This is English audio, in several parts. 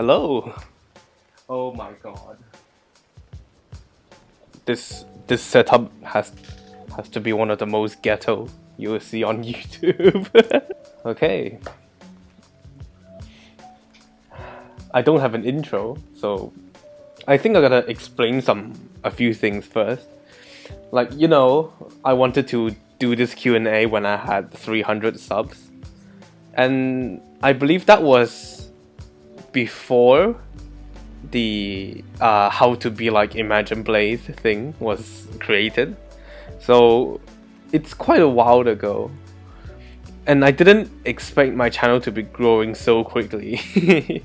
Hello. Oh my god. This setup has to be one of the most ghetto you will see on YouTube. Okay. I don't have an intro, so I think I gotta explain a few things first. Like, you know, I wanted to do this Q&A when I had 300 subs. And I believe that was before the how to be like Imagine Blaze thing was created. So it's quite a while ago. And I didn't expect my channel to be growing so quickly.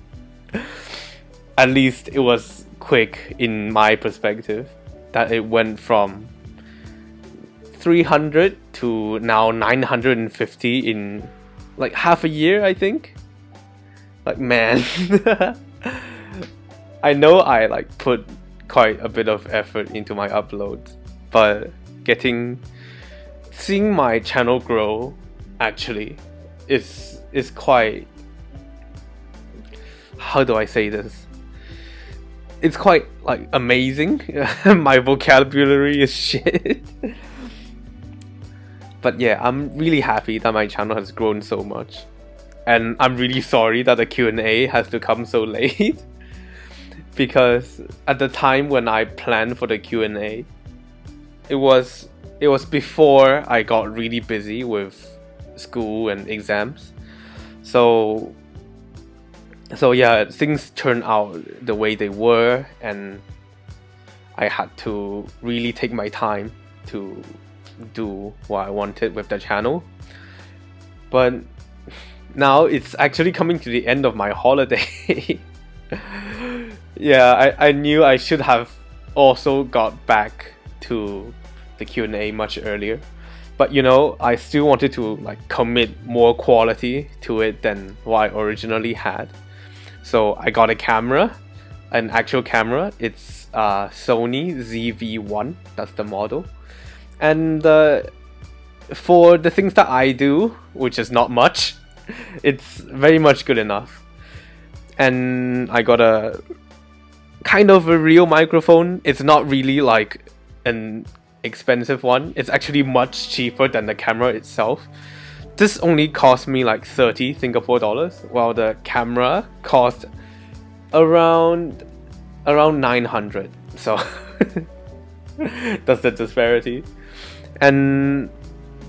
At least it was quick in my perspective, that it went from 300 to now 950 in like half a year, I think. Like, man. I know I like put quite a bit of effort into my uploads, but seeing my channel grow actually is quite, how do I say this? It's quite like amazing. My vocabulary is shit. But yeah, I'm really happy that my channel has grown so much. And I'm really sorry that the Q&A has to come so late. Because at the time when I planned for the Q&A, it was before I got really busy with school and exams. So yeah, things turned out the way they were, and I had to really take my time to do what I wanted with the channel. But now it's actually coming to the end of my holiday. Yeah, I knew I should have also got back to the Q&A much earlier. But you know, I still wanted to like commit more quality to it than what I originally had. So I got a camera, an actual camera. It's Sony ZV-1, that's the model. And for the things that I do, which is not much, it's very much good enough. And I got a kind of a real microphone. It's not really like an expensive one. It's actually much cheaper than the camera itself. This only cost me like 30 Singapore dollars, while the camera cost around 900. So that's the disparity. And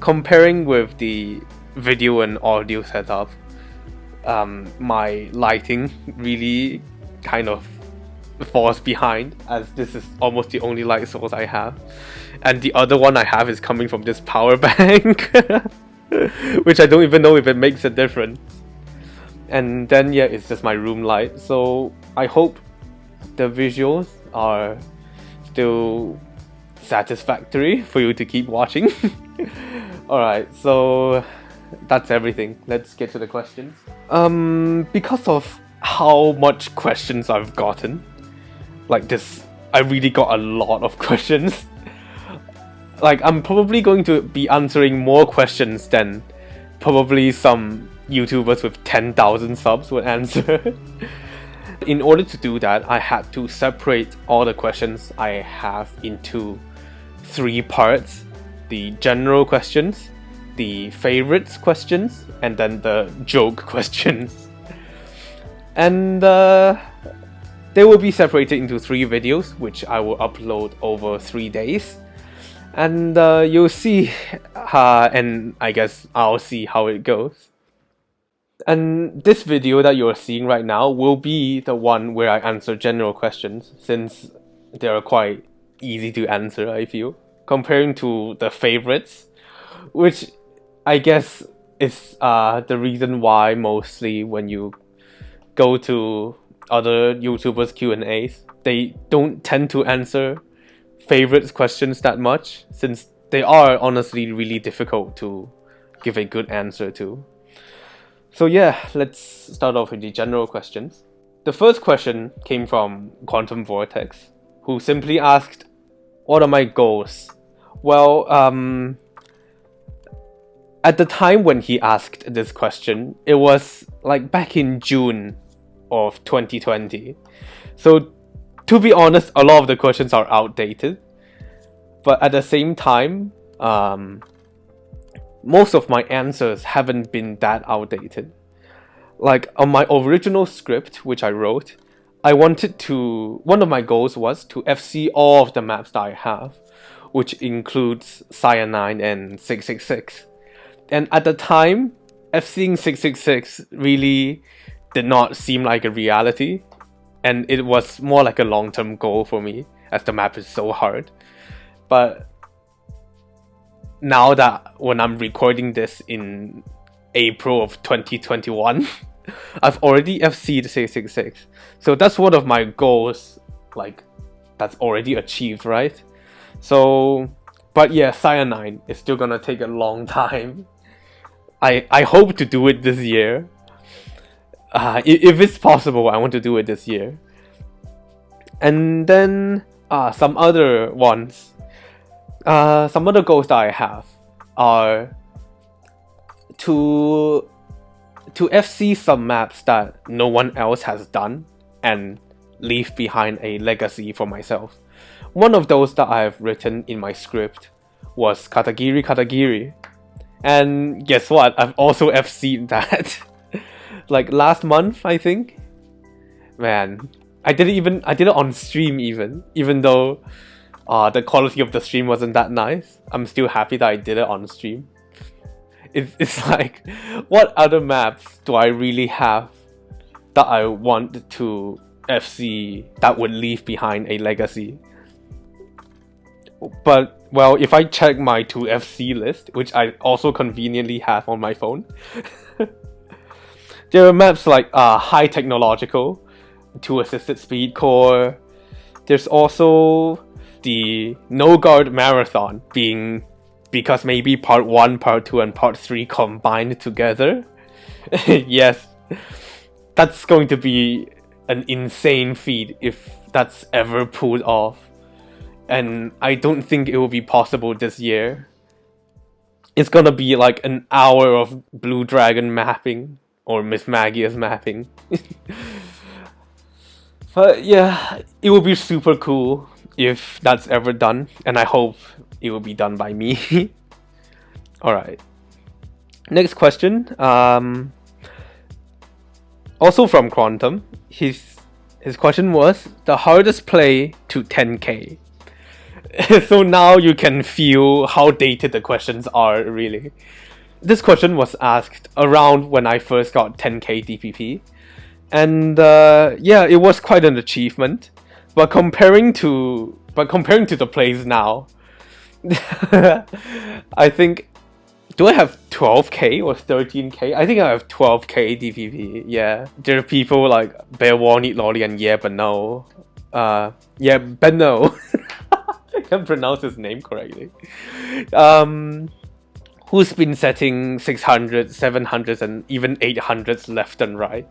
comparing with the video and audio setup, my lighting really kind of falls behind, as this is almost the only light source I have, and the other one I have is coming from this power bank. Which I don't even know if it makes a difference. And then yeah, it's just my room light. So I hope the visuals are still satisfactory for you to keep watching. Alright, so that's everything. Let's get to the questions. Because of how much questions I've gotten, like this, I really got a lot of questions. Like, I'm probably going to be answering more questions than probably some YouTubers with 10,000 subs would answer. In order to do that, I had to separate all the questions I have into 3 parts: the general questions, the favorites questions, and then the joke questions. And they will be separated into 3 videos, which I will upload over 3 days. And you'll see, and I guess I'll see how it goes. And this video that you're seeing right now will be the one where I answer general questions, since they are quite easy to answer, I feel, comparing to the favorites, which I guess is the reason why mostly when you go to other YouTubers' Q&As, they don't tend to answer favorites questions that much, since they are honestly really difficult to give a good answer to. So yeah, let's start off with the general questions. The first question came from quantumvortex, who simply asked, what are my goals? Well, at the time when he asked this question, it was like back in June of 2020. So to be honest, a lot of the questions are outdated. But at the same time, most of my answers haven't been that outdated. Like on my original script, which I wrote, one of my goals was to FC all of the maps that I have, which includes Cyanide and 666. And at the time, FCing 666 really did not seem like a reality, and it was more like a long-term goal for me, as the map is so hard. But now that when I'm recording this in April of 2021, I've already FC'd 666. So that's one of my goals, like, that's already achieved, right? So, but yeah, Cyanide is still gonna take a long time. I hope to do it this year. If it's possible, I want to do it this year. And then, some other ones. Some other goals that I have are to FC some maps that no one else has done and leave behind a legacy for myself. One of those that I have written in my script was Katagiri. And guess what? I've also FC'd that. Like last month, I think. Man, I did it on stream even though the quality of the stream wasn't that nice. I'm still happy that I did it on stream. It's like, what other maps do I really have that I want to FC that would leave behind a legacy? But, well, if I check my 2FC list, which I also conveniently have on my phone, there are maps like high technological, 2-assisted speed core. There's also the No Guard Marathon, being because maybe part 1, part 2, and part 3 combined together. Yes, that's going to be an insane feat if that's ever pulled off. And I don't think it will be possible this year. It's gonna be like an hour of Blue Dragon mapping, or Miss Magia's mapping. But yeah, it will be super cool if that's ever done, and I hope it will be done by me. Alright. Next question. Also from Quantum. His question was the hardest play to 10k. So now you can feel how dated the questions are, really. This question was asked around when I first got 10k DPP. And yeah, it was quite an achievement. But comparing to the plays now, I think, do I have 12k or 13k? I think I have 12k DPP. Yeah, there are people like Bear Warnit Lolly and Yeah But No. Yeah, but no. I can't pronounce his name correctly. Who's been setting 600s, 700s, and even 800s left and right.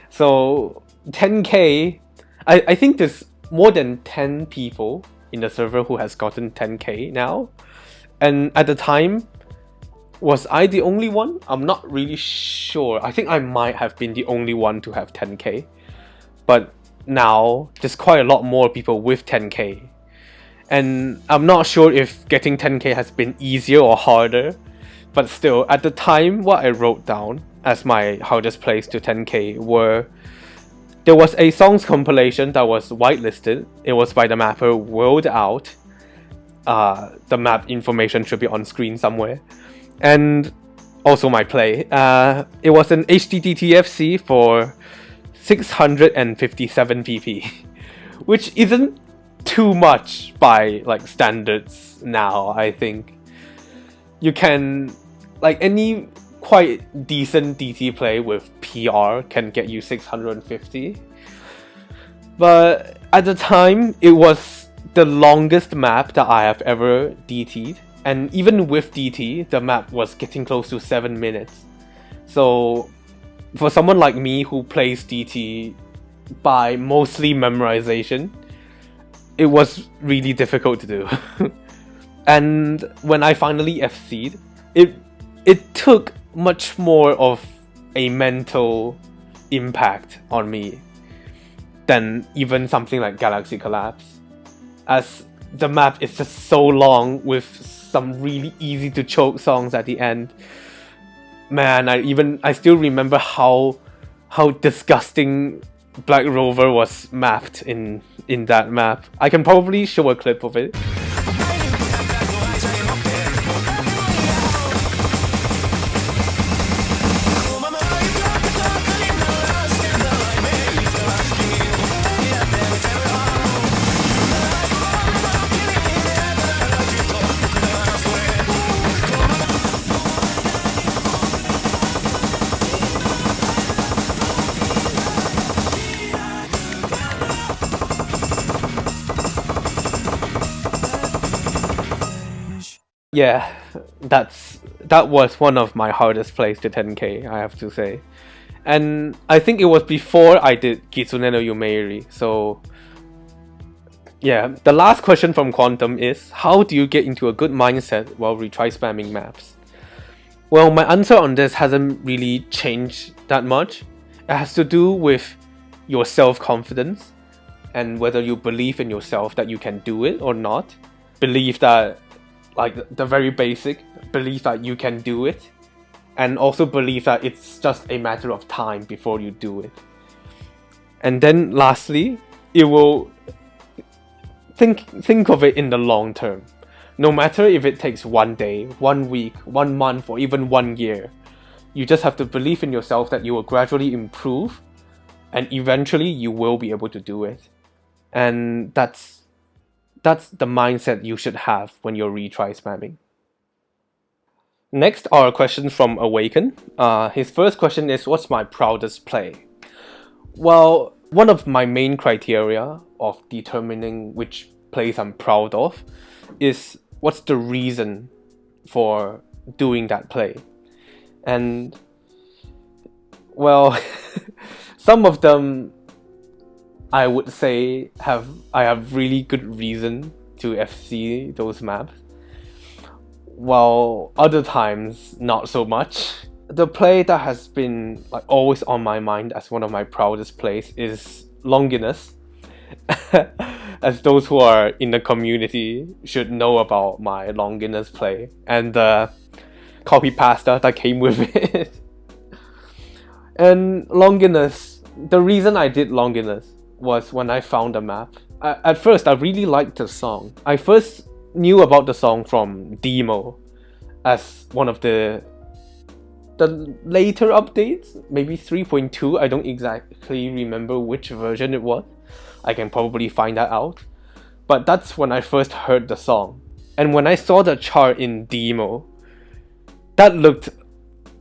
So 10k, I think there's more than 10 people in the server who has gotten 10k now. And at the time, was I the only one? I'm not really sure. I think I might have been the only one to have 10k. But now, there's quite a lot more people with 10k. And I'm not sure if getting 10k has been easier or harder. But still, at the time, what I wrote down as my hardest plays to 10k were, there was a songs compilation that was whitelisted. It was by the mapper World Out. The map information should be on screen somewhere. And also my play. It was an HDTTFC for 657 PP, which isn't too much by like standards now. I think you can, like, any quite decent DT play with PR can get you 650. But at the time, it was the longest map that I have ever DT'd. And even with DT, the map was getting close to 7 minutes. So for someone like me who plays DT by mostly memorization, it was really difficult to do. And when I finally FC'd, it took much more of a mental impact on me than even something like Galaxy Collapse, as the map is just so long with some really easy to choke songs at the end. Man, I still remember how disgusting Black Rover was mapped in that map. I can probably show a clip of it. Yeah, that was one of my hardest plays to 10k, I have to say. And I think it was before I did Kitsune no Yumeiri, so yeah. The last question from Quantum is, how do you get into a good mindset while retry spamming maps? Well, my answer on this hasn't really changed that much. It has to do with your self-confidence and whether you believe in yourself that you can do it or not. Believe that, like the very basic, believe that you can do it, and also believe that it's just a matter of time before you do it. And then lastly, it will think of it in the long term. No matter if it takes 1 day, 1 week, 1 month, or even 1 year, you just have to believe in yourself that you will gradually improve, and eventually you will be able to do it. And that's the mindset you should have when you're retry spamming. Next are questions from Awaken. His first question is, what's my proudest play? Well, one of my main criteria of determining which plays I'm proud of is what's the reason for doing that play. And well, some of them I would say I have really good reason to FC those maps, while other times not so much. The play that has been like always on my mind as one of my proudest plays is Longinus. As those who are in the community should know about my Longinus play and the copy pasta that came with it. And Longinus, the reason I did Longinus was when I found the map. At first, I really liked the song. I first knew about the song from demo as one of the later updates, maybe 3.2. I don't exactly remember which version it was. I can probably find that out. But that's when I first heard the song. And when I saw the chart in demo, that looked,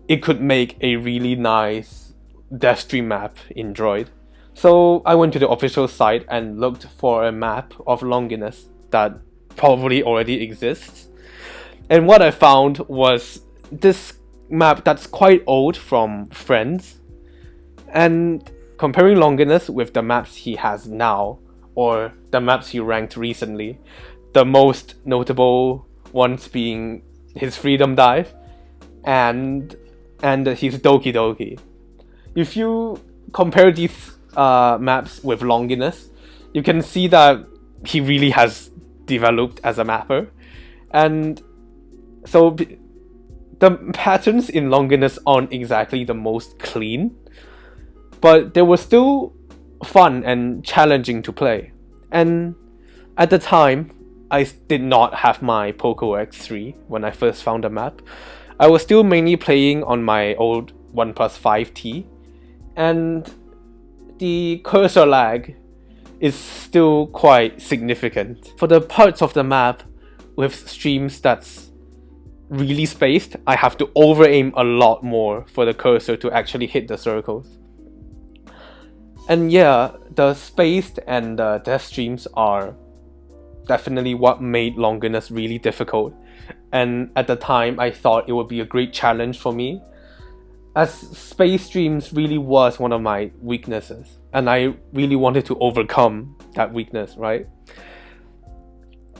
it could make a really nice Deathstream map in Droid. So I went to the official site and looked for a map of Longinus that probably already exists. And what I found was this map that's quite old from Friends. And comparing Longinus with the maps he has now, or the maps he ranked recently, the most notable ones being his Freedom Dive and his Doki Doki. If you compare these maps with Longinus, you can see that he really has developed as a mapper. And so the patterns in Longinus aren't exactly the most clean, but they were still fun and challenging to play. And at the time, I did not have my Poco X3 when I first found the map. I was still mainly playing on my old OnePlus 5T, and the cursor lag is still quite significant. For the parts of the map with streams that's really spaced, I have to over-aim a lot more for the cursor to actually hit the circles. And yeah, the spaced and the death streams are definitely what made Longinus really difficult. And at the time, I thought it would be a great challenge for me, as space streams really was one of my weaknesses, and I really wanted to overcome that weakness, right?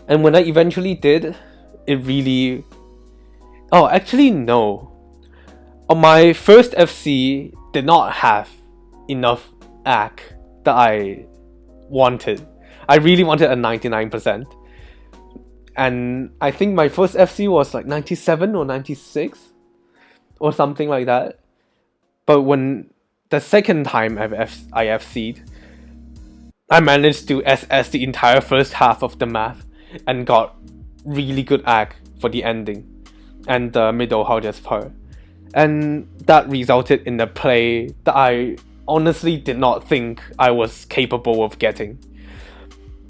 And when I eventually did, it really... Oh, actually no. My first FC did not have enough AC that I wanted. I really wanted a 99%. And I think my first FC was like 97 or 96 or something like that. But when the second time I FC'd, I managed to SS the entire first half of the map and got really good AC for the ending and the middle hardest part. And that resulted in a play that I honestly did not think I was capable of getting.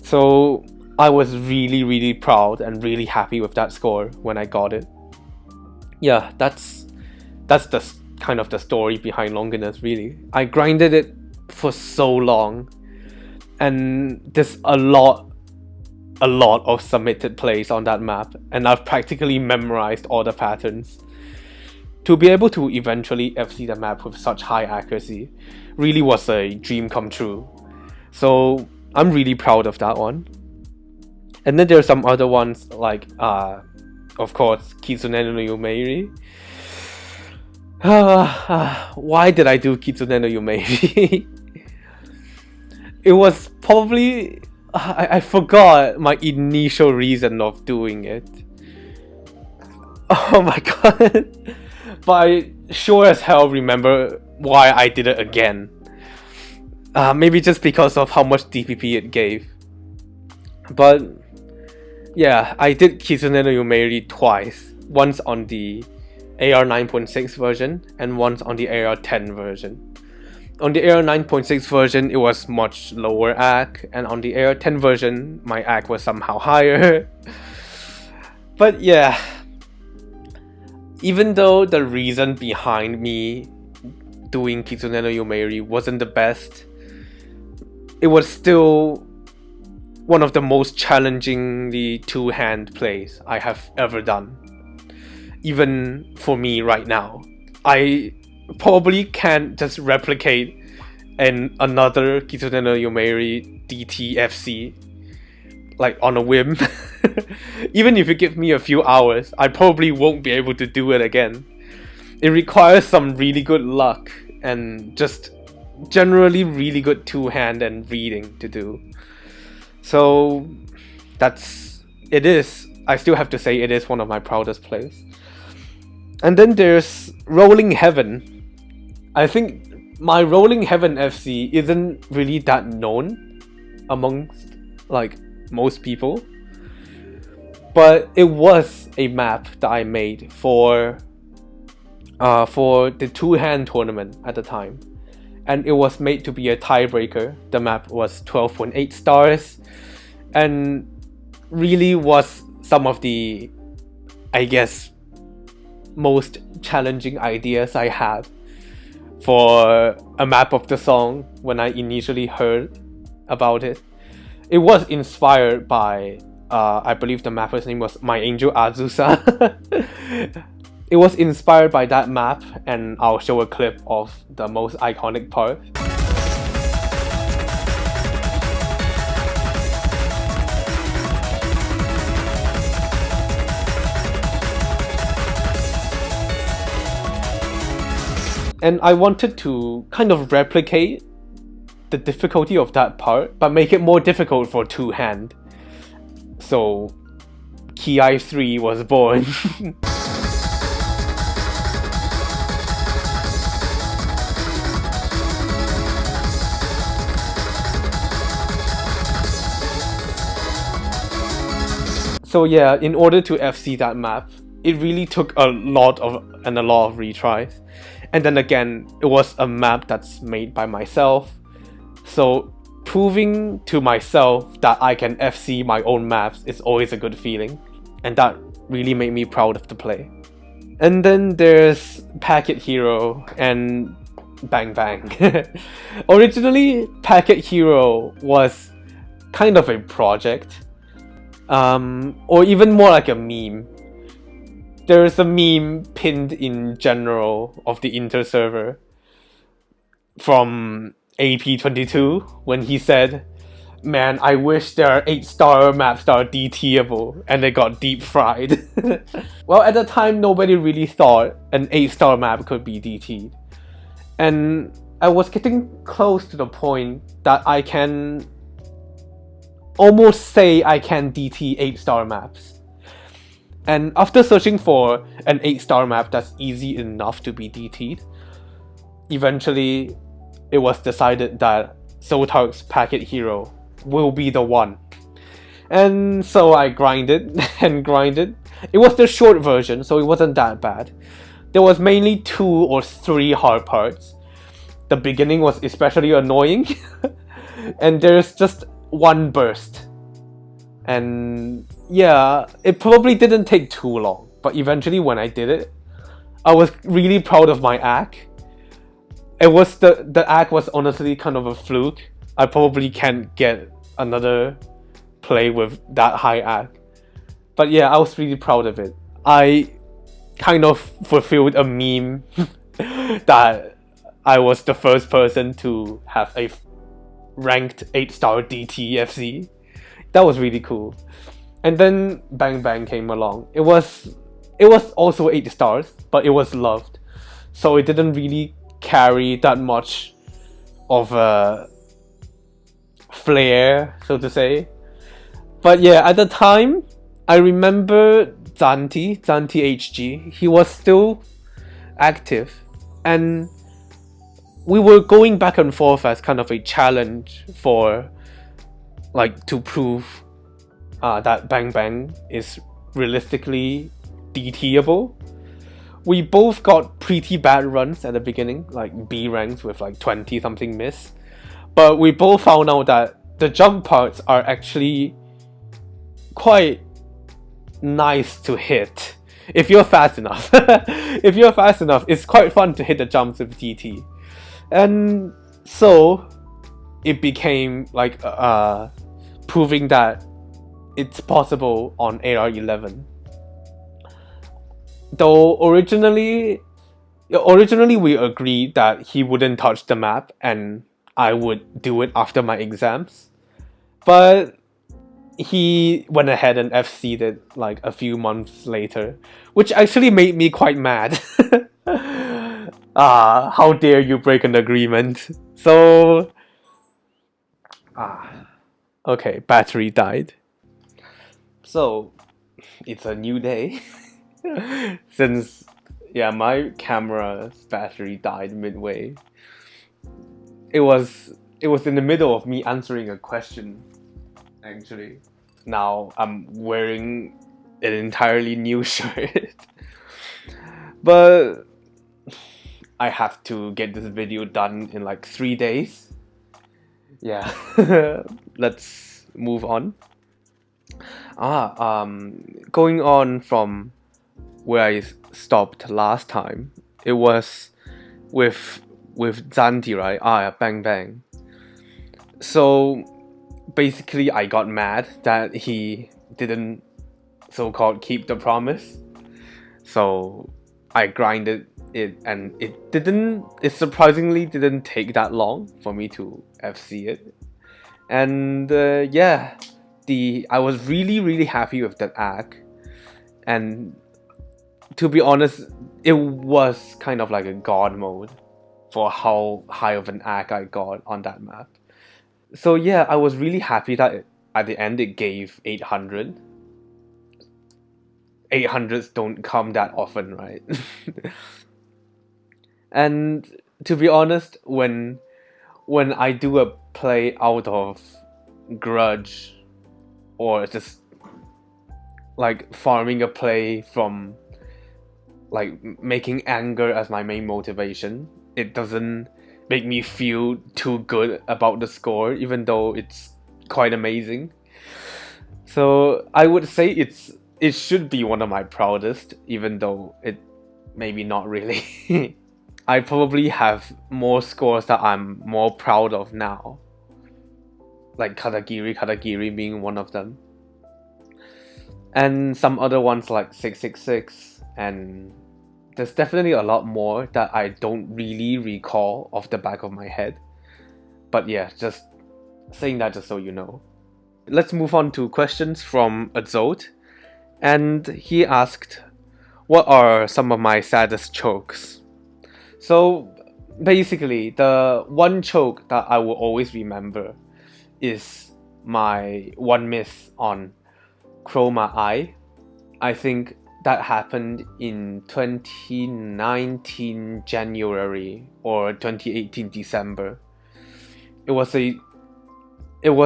So I was really proud and really happy with that score when I got it. Yeah, that's the kind of the story behind Longinus, really. I grinded it for so long, and there's a lot of submitted plays on that map, and I've practically memorized all the patterns. To be able to eventually FC the map with such high accuracy really was a dream come true. So I'm really proud of that one. And then there are some other ones like, of course, Kitsune no Yumeiri. Why did I do Kitsune no Yumeiri? It was probably... I forgot my initial reason of doing it. Oh my god. But I sure as hell remember why I did it again. Maybe just because of how much DPP it gave. But yeah, I did Kitsune no Yumeiri twice. Once on the AR 9.6 version and once on the AR 10 version. On the AR 9.6 version, it was much lower AC, and on the AR 10 version, my AC was somehow higher. But yeah, even though the reason behind me doing Kitsune no Yumeiri wasn't the best, it was still one of the most challengingly two-hand plays I have ever done. Even for me right now. I probably can't just replicate another Kitsune no Yumeiri DTFC like on a whim. Even if you give me a few hours, I probably won't be able to do it again. It requires some really good luck and just generally really good two-hand and reading to do. So it is. I still have to say it is one of my proudest plays. And then there's Rolling Heaven. I think my Rolling Heaven FC isn't really that known amongst like most people, but it was a map that I made for the two-hand tournament at the time, and it was made to be a tiebreaker. The map was 12.8 stars, and really was some of the, I guess, most challenging ideas I had for a map of the song when I initially heard about it. It was inspired by, I believe the mapper's name was My Angel Azusa. It was inspired by that map, and I'll show a clip of the most iconic part. And I wanted to kind of replicate the difficulty of that part, but make it more difficult for two-hand. So KeAyZ 3 was born. So yeah, in order to FC that map, it really took a lot of retries. And then again, it was a map that's made by myself. So proving to myself that I can FC my own maps is always a good feeling. And that really made me proud of the play. And then there's Packet Hero and Bang Bang. Originally, Packet Hero was kind of a project. Or even more like a meme. There's a meme pinned in general of the Inter server from AP22 when he said, "Man, I wish there are 8-star maps that are DTable," and they got deep fried. Well, at the time, nobody really thought an 8-star map could be DT'd. And I was getting close to the point that I can almost say I can DT 8-star maps. And after searching for an 8-star map that's easy enough to be DT'd, eventually it was decided that Zotark's Packet Hero will be the one. And so I grinded and grinded. It was the short version, so it wasn't that bad. There was mainly 2 or 3 hard parts. The beginning was especially annoying. And there's just one burst. And yeah, it probably didn't take too long. But eventually when I did it, I was really proud of my act. The act was honestly kind of a fluke. I probably can't get another play with that high act. But yeah, I was really proud of it. I kind of fulfilled a meme that I was the first person to have a ranked 8-star DTFC. That was really cool. And then Bang Bang came along. It was also 8 stars, but it was loved. So it didn't really carry that much of a flair, so to say. But yeah, at the time, I remember Zanti HG, he was still active. And we were going back and forth as kind of a challenge for, like, to prove that Bang Bang is realistically DTable. We both got pretty bad runs at the beginning, like B ranks with like 20 something miss. But we both found out that the jump parts are actually quite nice to hit if you're fast enough. If you're fast enough, it's quite fun to hit the jumps with DT. And so it became like proving that it's possible on AR11. Though originally we agreed that he wouldn't touch the map and I would do it after my exams. But he went ahead and FC'd it like a few months later, which actually made me quite mad. How dare you break an agreement? So okay, battery died. So it's a new day. Since my camera's battery died midway. It was in the middle of me answering a question, actually. Now I'm wearing an entirely new shirt. But I have to get this video done in like 3 days. Yeah. Let's move on. Going on from where I stopped last time, it was with Zanti, right? Bang Bang. So basically I got mad that he didn't so-called keep the promise. So I grinded it and it surprisingly didn't take that long for me to FC it. And I was really happy with that act. And to be honest, it was kind of like a god mode for how high of an act I got on that map. So yeah, I was really happy that at the end it gave 800. 800s don't come that often, right? And to be honest, when I do a play out of grudge or just like farming a play from like making anger as my main motivation, it doesn't make me feel too good about the score, even though it's quite amazing. So I would say it should be one of my proudest, even though it maybe not really. I probably have more scores that I'm more proud of now, like Katagiri being one of them, and some other ones like 666, and there's definitely a lot more that I don't really recall off the back of my head. But yeah, just saying that just so you know. Let's move on to questions from Azote. And he asked, what are some of my saddest chokes? So basically, the one choke that I will always remember is my one miss on Chroma Eye. I think that happened in 2019 January or 2018 December. It was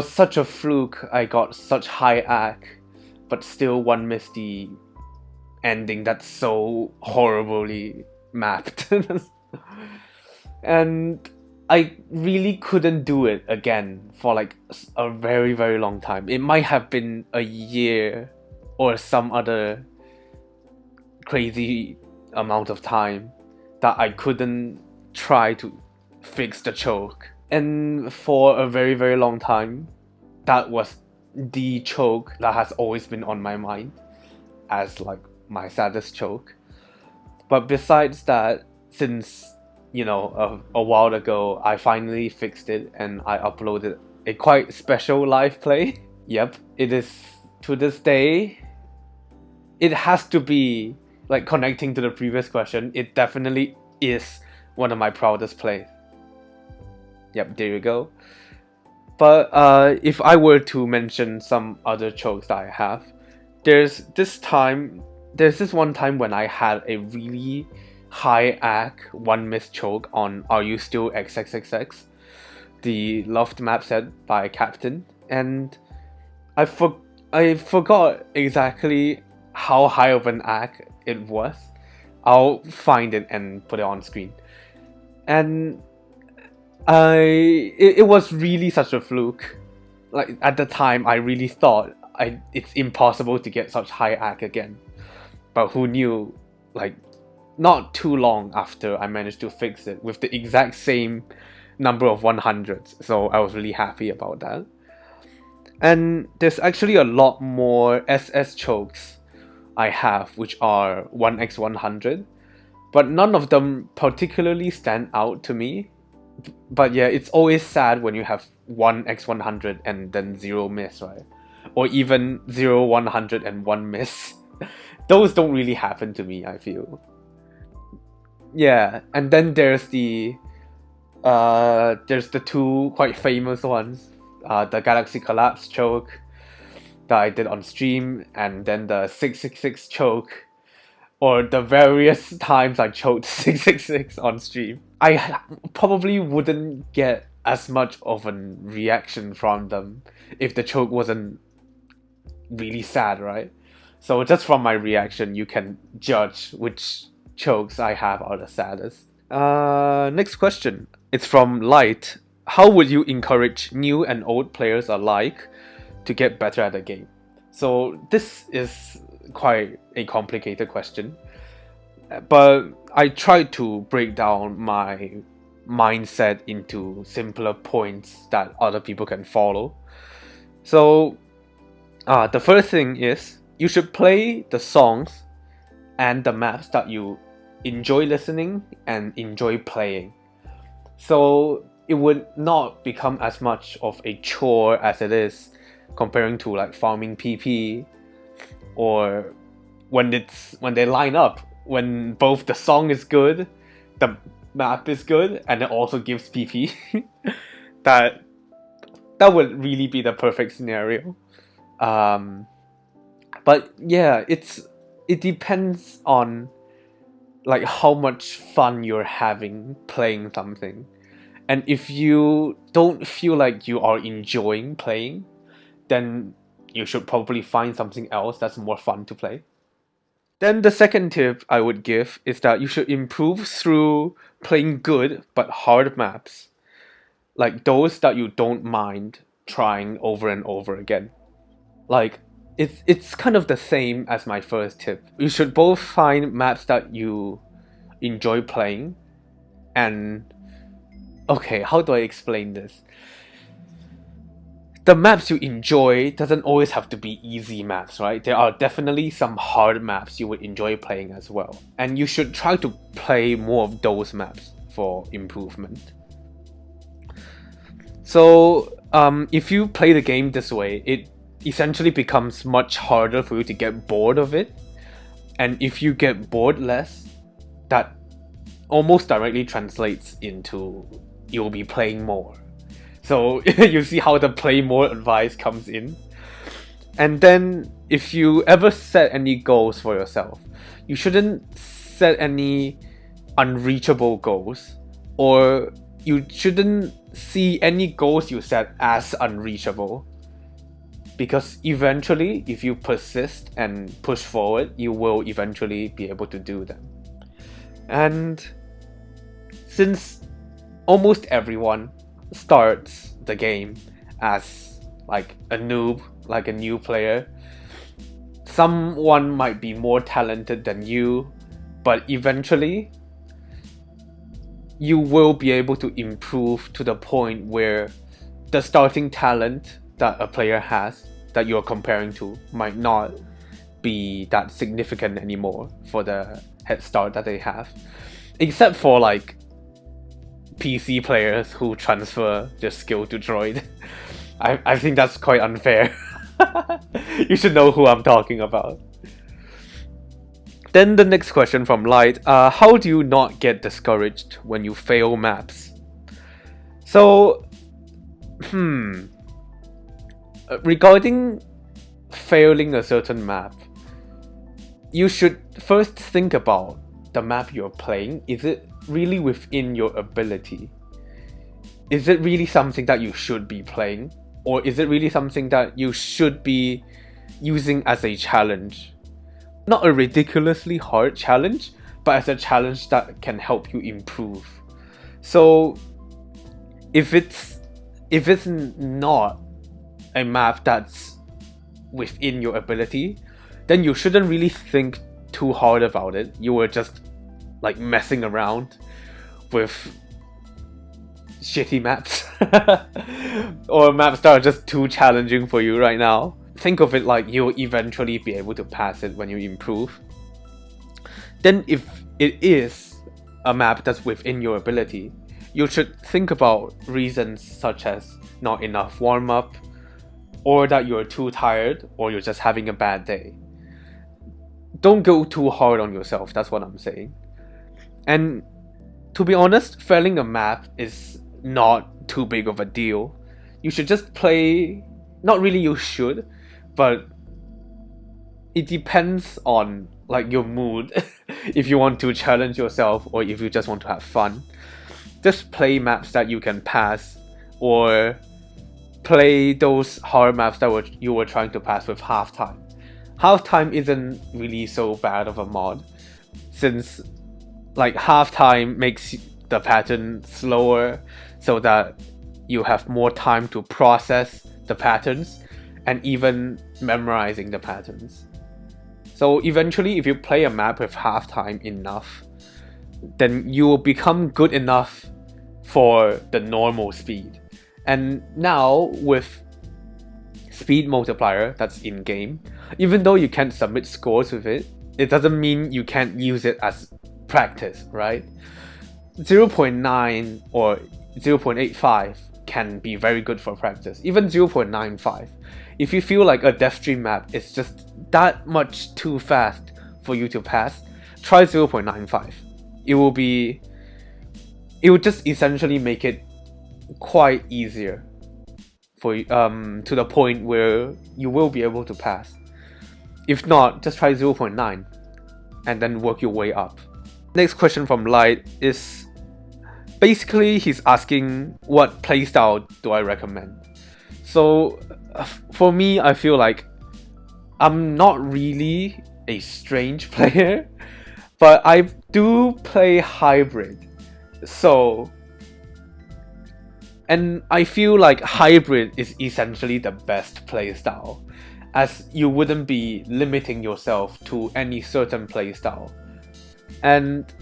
such a fluke. I got such high AC, but still one missed the ending that's so horribly mapped. And I really couldn't do it again for like a very, very long time. It might have been a year or some other crazy amount of time that I couldn't try to fix the choke. And for a very, very long time, that was the choke that has always been on my mind as like my saddest choke. But besides that, since a while ago, I finally fixed it and I uploaded a quite special live play. Yep, it is, to this day, it has to be, like, connecting to the previous question, it definitely is one of my proudest plays. Yep, there you go. But if I were to mention some other chokes that I have, there's this one time when I had a really high AC one miss choke on Are You Still XXXX, the loved map set by Captain, and I forgot exactly how high of an AC it was. I'll find it and put it on screen. And it was really such a fluke. Like, at the time, I really thought it's impossible to get such high AC again. But who knew, like, not too long after I managed to fix it with the exact same number of 100s. So I was really happy about that. And there's actually a lot more SS chokes I have, which are 1x100. But none of them particularly stand out to me. But yeah, it's always sad when you have 1x100 and then 0 miss, right? Or even 0, 100 and 1 miss. Those don't really happen to me, I feel. Yeah, and then there's the two quite famous ones. The Galaxy Collapse choke that I did on stream, and then the 666 choke, or the various times I choked 666 on stream. I probably wouldn't get as much of a reaction from them if the choke wasn't really sad, right? So just from my reaction, you can judge which chokes I have are the saddest. Next question. It's from Light. How would you encourage new and old players alike to get better at the game? So this is quite a complicated question, but I tried to break down my mindset into simpler points that other people can follow. So the first thing is you should play the songs and the maps that you enjoy listening and enjoy playing. So it would not become as much of a chore as it is comparing to like farming PP, or when they line up, when both the song is good, the map is good, and it also gives PP. that would really be the perfect scenario. But yeah, it depends on like how much fun you're having playing something. And if you don't feel like you are enjoying playing, then you should probably find something else that's more fun to play. Then the second tip I would give is that you should improve through playing good but hard maps, like those that you don't mind trying over and over again. Like, it's kind of the same as my first tip. You should both find maps that you enjoy playing and... Okay, how do I explain this? The maps you enjoy doesn't always have to be easy maps, right? There are definitely some hard maps you would enjoy playing as well. And you should try to play more of those maps for improvement. So, if you play the game this way, it essentially becomes much harder for you to get bored of it. And if you get bored less, that almost directly translates into you'll be playing more. So you see how the play more advice comes in. And then if you ever set any goals for yourself, you shouldn't set any unreachable goals, or you shouldn't see any goals you set as unreachable. Because eventually, if you persist and push forward, you will eventually be able to do them. And since almost everyone starts the game as like a noob, like a new player, someone might be more talented than you, but eventually you will be able to improve to the point where the starting talent that a player has that you're comparing to might not be that significant anymore for the head start that they have, except for like PC players who transfer their skill to droid. I think that's quite unfair. You should know who I'm talking about. Then the next question from Light, how do you not get discouraged when you fail maps? So, regarding failing a certain map, you should first think about the map you're playing. Is it really within your ability? Is it really something that you should be playing? Or is it really something that you should be using as a challenge? Not a ridiculously hard challenge, but as a challenge that can help you improve. So if it's not a map that's within your ability, then you shouldn't really think too hard about it. You were just like messing around with shitty maps or maps that are just too challenging for you right now. Think of it like you'll eventually be able to pass it when you improve. Then if it is a map that's within your ability, you should think about reasons such as not enough warm-up, or that you're too tired, or you're just having a bad day. Don't go too hard on yourself, that's what I'm saying. And to be honest, failing a map is not too big of a deal. You should just play, not really you should, but it depends on like your mood. If you want to challenge yourself or if you just want to have fun, just play maps that you can pass, or play those hard maps that you were trying to pass with half-time. Half-time isn't really so bad of a mod, since like half-time makes the pattern slower so that you have more time to process the patterns and even memorizing the patterns. So eventually, if you play a map with half-time enough, then you will become good enough for the normal speed. And now with speed multiplier that's in-game, even though you can't submit scores with it, it doesn't mean you can't use it as practice, right? 0.9 or 0.85 can be very good for practice, even 0.95. If you feel like a Death Stream map is just that much too fast for you to pass, try 0.95. It will just essentially make it quite easier for to the point where you will be able to pass. If not, just try 0.9 and then work your way up. Next question from Light is basically he's asking what playstyle do I recommend. So for me, I feel like I'm not really a strange player, but I do play hybrid. So, and I feel like hybrid is essentially the best playstyle, as you wouldn't be limiting yourself to any certain playstyle. And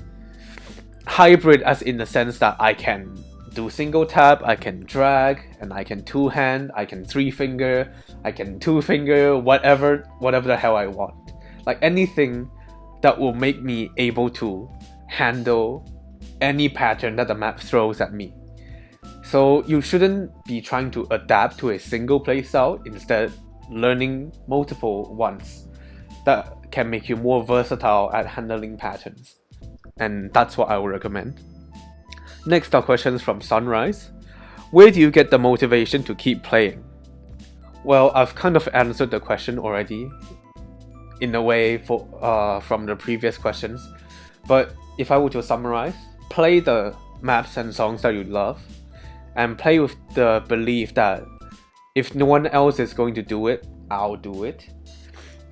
hybrid as in the sense that I can do single tap, I can drag, and I can two hand, I can three finger, I can two finger, whatever the hell I want. Like anything that will make me able to handle any pattern that the map throws at me. So you shouldn't be trying to adapt to a single playstyle, instead learning multiple ones that can make you more versatile at handling patterns. and that's what I would recommend. Next are questions from Sunrise. Where do you get the motivation to keep playing? Well, I've kind of answered the question already in a way from the previous questions, but if I were to summarize, play the maps and songs that you love, and play with the belief that if no one else is going to do it, I'll do it.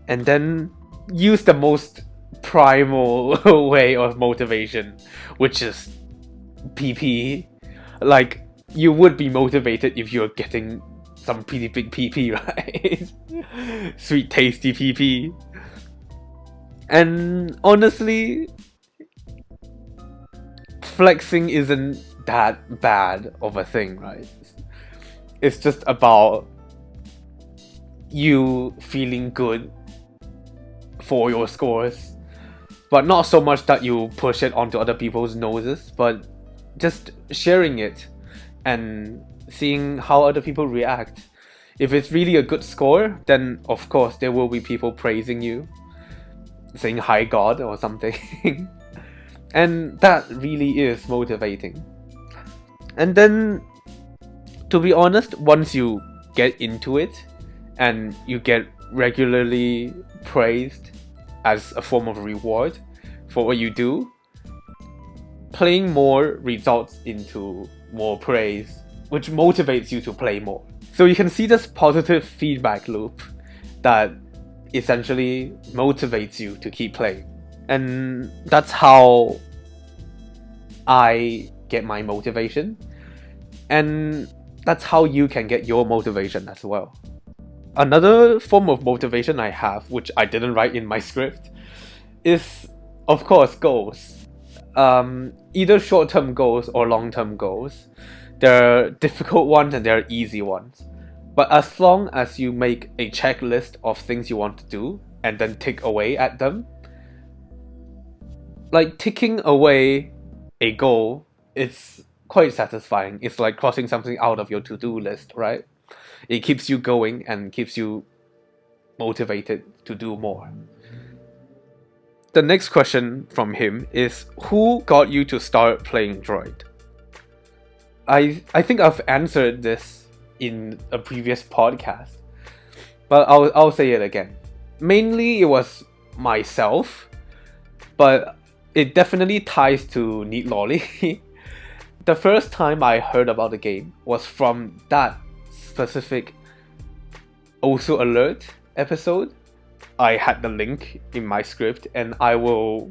And then use the most primal way of motivation, which is PP. Like, you would be motivated if you're getting some pretty big PP, right? Sweet, tasty PP. And honestly, flexing isn't that bad of a thing, right? It's just about you feeling good for your scores, but not so much that you push it onto other people's noses, but just sharing it and seeing how other people react. If it's really a good score, then of course there will be people praising you, saying hi God or something. And that really is motivating. And then, to be honest, once you get into it and you get regularly praised as a form of reward for what you do, playing more results into more praise, which motivates you to play more. So you can see this positive feedback loop that essentially motivates you to keep playing. And that's how I get my motivation, and that's how you can get your motivation as well. Another form of motivation I have, which I didn't write in my script, is of course goals. Either short-term goals or long-term goals. There are difficult ones and there are easy ones. But as long as you make a checklist of things you want to do and then tick away at them, like ticking away a goal is quite satisfying. It's like crossing something out of your to-do list, right? It keeps you going and keeps you motivated to do more. The next question from him is, who got you to start playing Droid? I think I've answered this in a previous podcast, but I'll say it again. Mainly it was myself, but it definitely ties to Neat Lolly. The first time I heard about the game was from that specific Also Alert episode. I had the link in my script and I will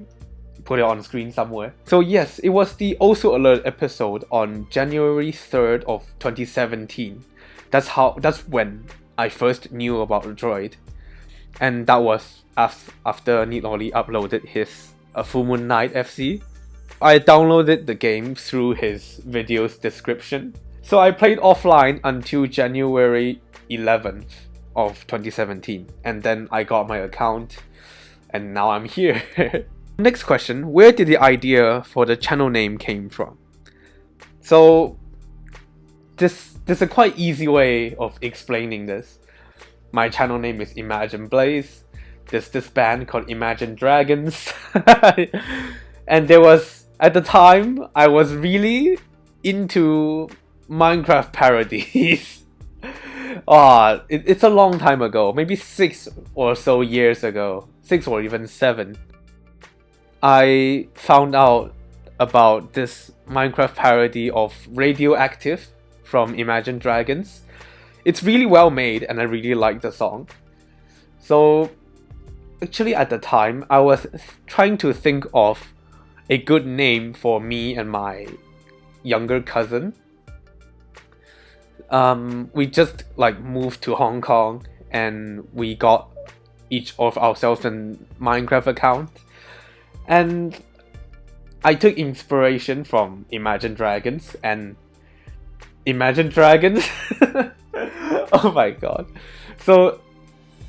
put it on screen somewhere. So yes, it was the Also Alert episode on January 3rd of 2017. That's when I first knew about Droid. And that was after Neat Lolly uploaded his A Full Moon Night FC. I downloaded the game through his video's description. So I played offline until January 11th of 2017, and then I got my account, and now I'm here. Next question, where did the idea for the channel name came from? So there's a quite easy way of explaining this. My channel name is Imagine Blaze. There's this band called Imagine Dragons. And there was, at the time, I was really into Minecraft parodies. It's a long time ago, maybe 6 or so years ago, 6 or even 7. I found out about this Minecraft parody of Radioactive from Imagine Dragons. It's really well made and I really like the song. So actually at the time, I was trying to think of a good name for me and my younger cousin. We just moved to Hong Kong and we got each of ourselves a Minecraft account. And I took inspiration from Imagine Dragons and Imagine Dragons. Oh my god. So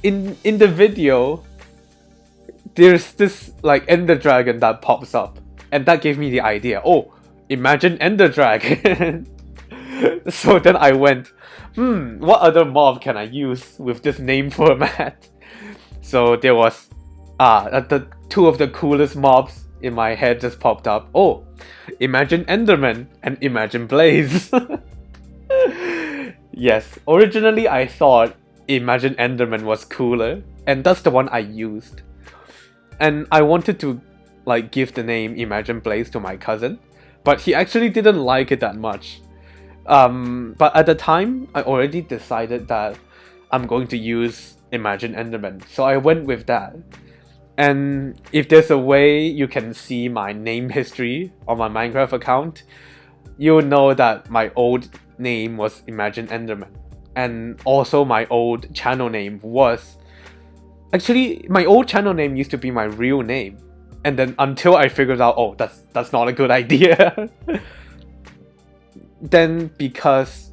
in the video, there's this Ender Dragon that pops up, and that gave me the idea. Oh, imagine Ender Dragon. So then I went, what other mob can I use with this name format? So there was the two of the coolest mobs in my head just popped up. Oh, imagine Enderman and imagine Blaze. Yes, originally I thought Imagine Enderman was cooler, and that's the one I used. And I wanted to like give the name Imagine Blaze to my cousin, but he actually didn't like it that much. But at the time, I already decided that I'm going to use Imagine Enderman, so I went with that. And if there's a way you can see my name history on my Minecraft account, you'll know that my old name was Imagine Enderman. And also my old channel name was... Actually, my old channel name used to be my real name. And then until I figured out, oh, that's not a good idea. Then because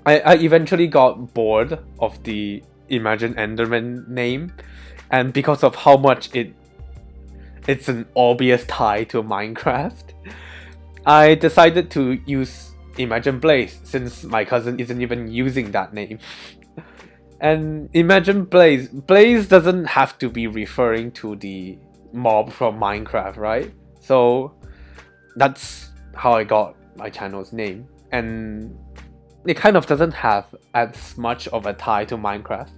I eventually got bored of the Imagine Enderman name, and because of how much it's an obvious tie to Minecraft, I decided to use Imagine Blaze since my cousin isn't even using that name. And Imagine Blaze. Blaze doesn't have to be referring to the mob from Minecraft, right? So that's how I got my channel's name. And it kind of doesn't have as much of a tie to Minecraft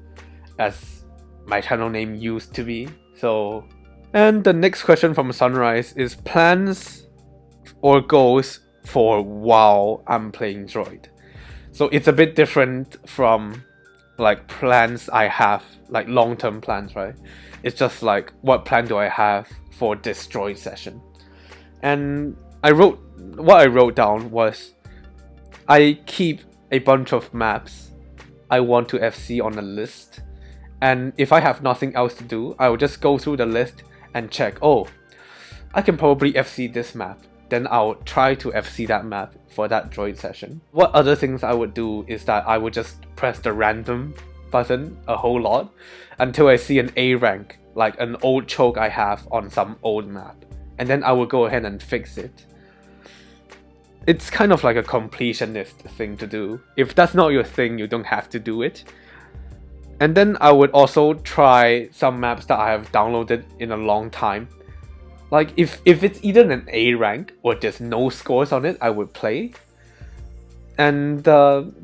as my channel name used to be. So, and the next question from Sunrise is plans or goals for while I'm playing Droid. So it's a bit different from like plans I have, like long-term plans, right? It's just like, what plan do I have for this Droid session? And what I wrote down was, I keep a bunch of maps I want to FC on a list, and if I have nothing else to do, I will just go through the list and check, oh, I can probably FC this map. Then I'll try to FC that map for that Droid session. What other things I would do is that I would just press the random button a whole lot until I see an A rank, like an old choke I have on some old map. And then I will go ahead and fix it. It's kind of like a completionist thing to do. If that's not your thing, you don't have to do it. And then I would also try some maps that I have downloaded in a long time. Like if it's either an A rank or there's no scores on it, I would play. And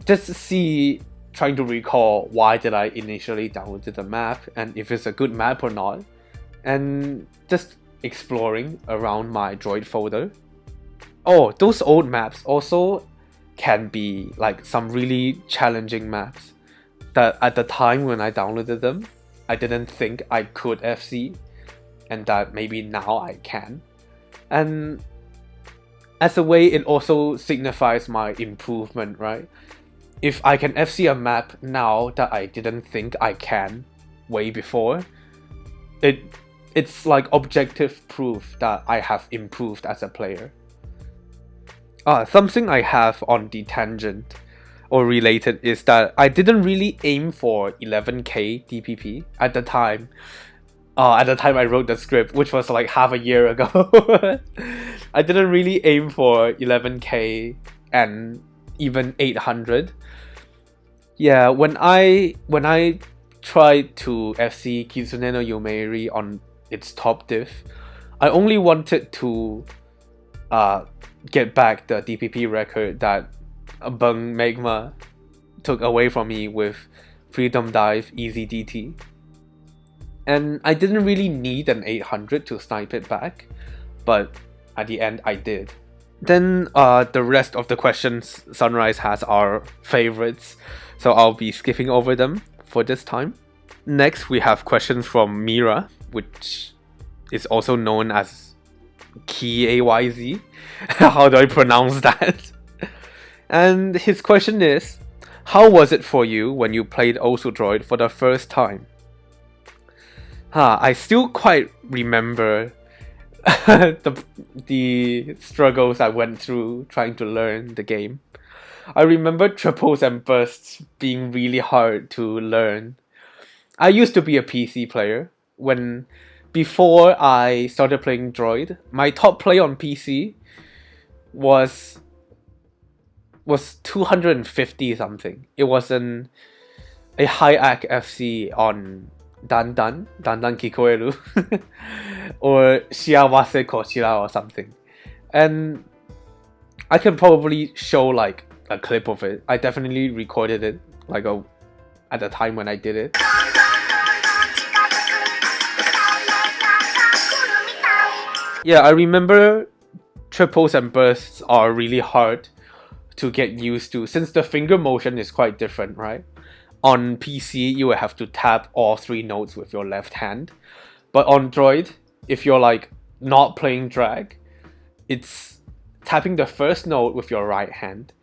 just see, trying to recall why did I initially download the map and if it's a good map or not. And just exploring around my Droid folder. Oh, those old maps also can be like some really challenging maps that at the time when I downloaded them, I didn't think I could FC, and that maybe now I can. And as a way, it also signifies my improvement, right? If I can FC a map now that I didn't think I can way before, it's like objective proof that I have improved as a player. Something I have on the tangent or related is that I didn't really aim for 11k DPP at the time. At the time I wrote the script, which was like half a year ago. I didn't really aim for 11k and even 800. Yeah, when I tried to FC Kitsune no Yomeiri on its top diff, I only wanted to get back the DPP record that Bung Magma took away from me with Freedom Dive Easy DT. And I didn't really need an 800 to snipe it back, but at the end I did. Then the rest of the questions Sunrise has are favorites, so I'll be skipping over them for this time. Next we have questions from Mira, which is also known as KeAyZ. How do I pronounce that? And his question is, how was it for you when you played Droid for the first time? I still quite remember the struggles I went through trying to learn the game. I remember triples and bursts being really hard to learn. I used to be a PC player. Before I started playing Droid, my top play on PC was 250 something. It was a high AC FC on dan dan kikoeru or shiawase kochira or something. And I can probably show like a clip of it. I definitely recorded it like at the time when I did it. Yeah, I remember triples and bursts are really hard to get used to since the finger motion is quite different, right? On PC, you will have to tap all 3 notes with your left hand. But on Droid, if you're like not playing drag, it's tapping the first note with your right hand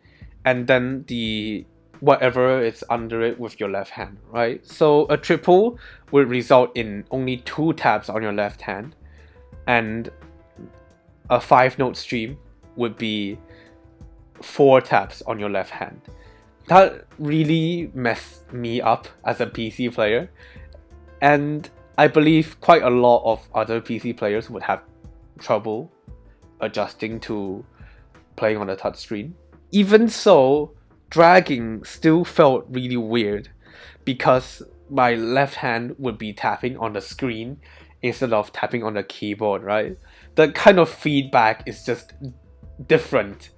and then the whatever is under it with your left hand, right? So a triple would result in only 2 taps on your left hand, and a 5-note stream would be 4 taps on your left hand. That really messed me up as a PC player, and I believe quite a lot of other PC players would have trouble adjusting to playing on a touchscreen. Even so, dragging still felt really weird because my left hand would be tapping on the screen instead of tapping on the keyboard, right? The kind of feedback is just different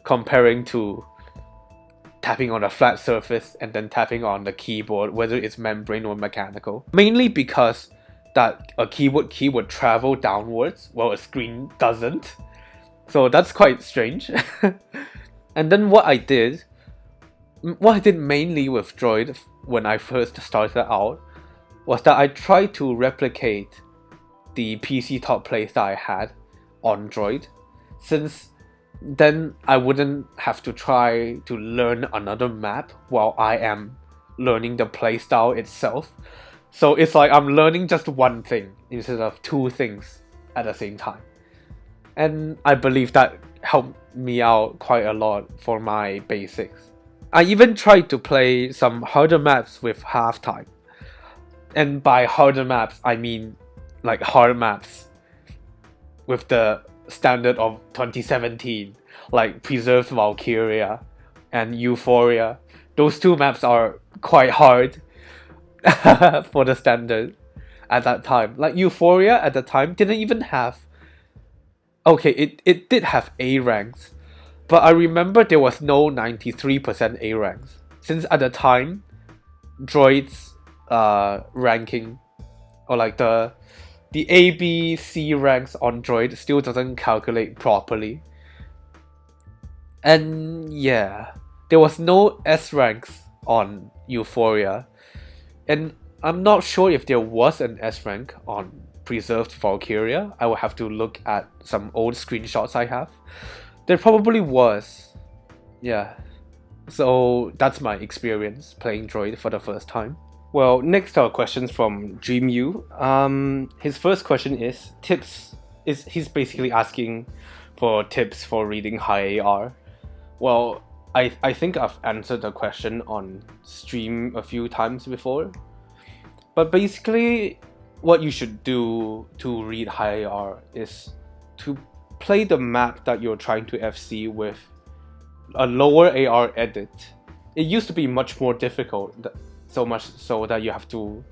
comparing to tapping on a flat surface and then tapping on the keyboard, whether it's membrane or mechanical. Mainly because that a keyboard key would travel downwards while a screen doesn't. So that's quite strange. And then what I did mainly with Droid when I first started out was that I tried to replicate the PC top plays that I had on Droid, since then I wouldn't have to try to learn another map while I am learning the playstyle itself. So it's like I'm learning just one thing instead of 2 things at the same time. And I believe that helped me out quite a lot for my basics. I even tried to play some harder maps with halftime. And by harder maps, I mean like hard maps with the standard of 2017, like Preserved Valkyria and Euphoria. Those 2 maps are quite hard for the standard at that time. Like Euphoria at the time didn't even have... Okay, it did have A ranks, but I remember there was no 93% A ranks, since at the time, Droid's ranking, or like the A, B, C ranks on Droid still doesn't calculate properly. And yeah, there was no S ranks on Euphoria, and I'm not sure if there was an S rank on Preserved Valkyria. I will have to look at some old screenshots I have. There probably was. Yeah. So that's my experience playing Droid for the first time. Well, next are questions from dreamu. His first question is tips. He's basically asking for tips for reading high AR. Well, I think I've answered the question on stream a few times before. But basically, what you should do to read high AR is to play the map that you're trying to FC with a lower AR edit. It used to be much more difficult, so much so that you have to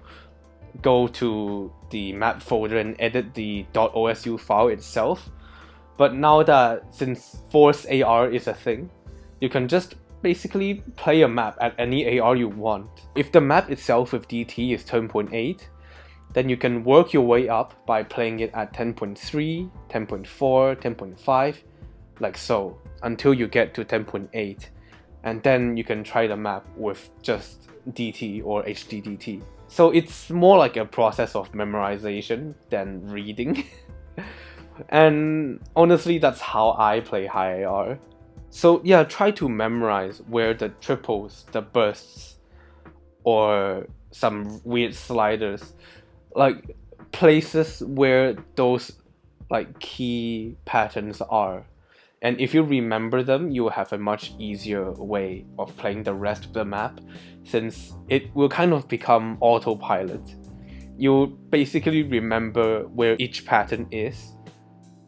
go to the map folder and edit the .osu file itself. But now that since Force AR is a thing, you can just basically play a map at any AR you want. If the map itself with DT is 10.8, then you can work your way up by playing it at 10.3, 10.4, 10.5, like so, until you get to 10.8. And then you can try the map with just DT or HDDT. So it's more like a process of memorization than reading. And honestly, that's how I play high AR. So yeah, try to memorize where the triples, the bursts, or some weird sliders, like places where those like key patterns are. And if you remember them, you will have a much easier way of playing the rest of the map, since it will kind of become autopilot. You'll basically remember where each pattern is,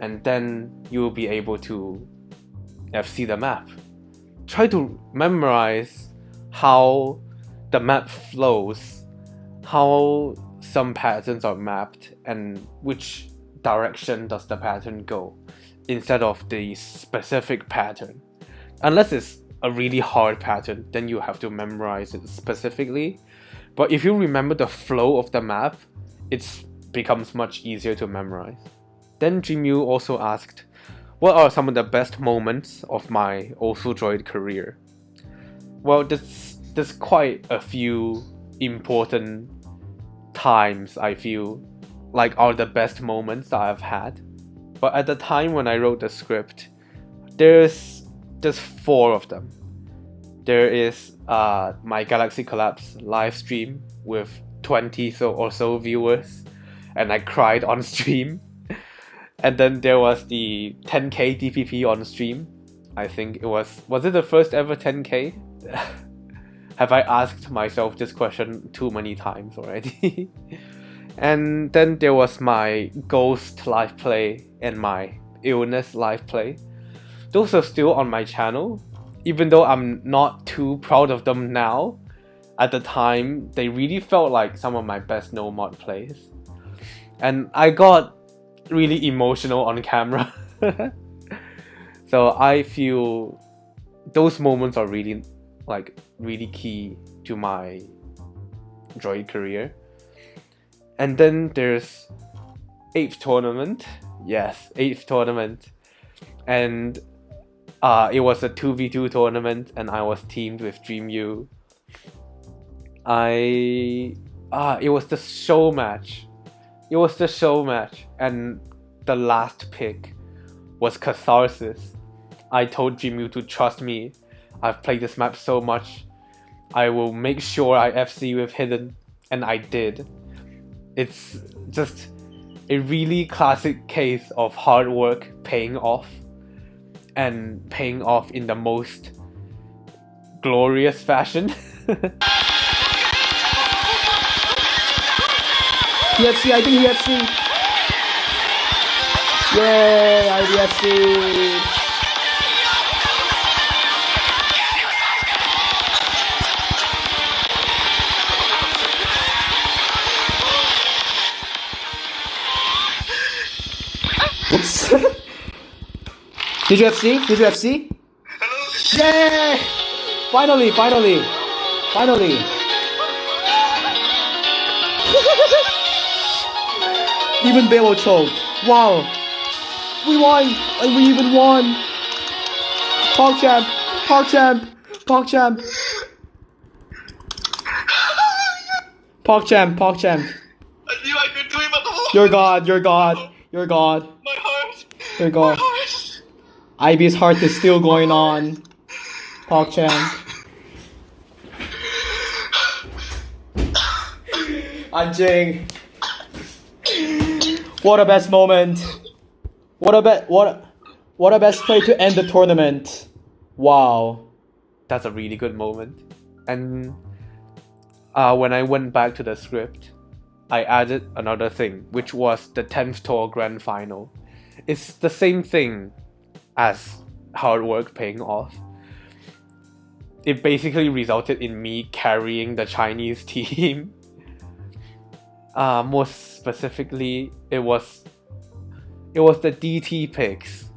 and then you will be able to FC the map. Try to memorize how the map flows, how some patterns are mapped and which direction does the pattern go instead of the specific pattern. Unless it's a really hard pattern, then you have to memorize it specifically. But if you remember the flow of the map, it becomes much easier to memorize. Then dreamu also asked, what are some of the best moments of my also droid career? Well, there's quite a few important times I feel like are the best moments that I've had. But at the time when I wrote the script, there's 4 of them. There is my Galaxy Collapse live stream with 20 or so viewers, and I cried on stream. And then there was the 10k DPP on stream. I think it was it the first ever 10k? Have I asked myself this question too many times already? And then there was my Ghost live play and my Illness live play. Those are still on my channel, even though I'm not too proud of them now. At the time, they really felt like some of my best no mod plays. And I got really emotional on camera. So I feel those moments are really key to my droid career. And then there's 8th tournament. Yes, 8th tournament. And it was a 2v2 tournament and I was teamed with dreamu. It was the show match. It was the show match, and the last pick was Catharsis. I told dreamu to trust me. I've played this map so much. I will make sure I FC with Hidden, and I did. It's just a really classic case of hard work paying off, and paying off in the most glorious fashion. EFC, I think EFC. Yay, IDFC. Oops. Did you FC? Did you FC? Yay! Finally. Even Belo choked. Wow. We won! And we even won! PogChamp! PogChamp! PogChamp! PogChamp! PogChamp! I knew I could do it, but You're God, you're God, you're God, my heart! you're God. My heart! IB's heart is still going on. PogChamp. Anjing. What a best moment. What a best play to end the tournament. Wow. That's a really good moment. And when I went back to the script, I added another thing, which was the 10th tour grand final. It's the same thing as hard work paying off. It basically resulted in me carrying the Chinese team. More specifically, it was the DT picks.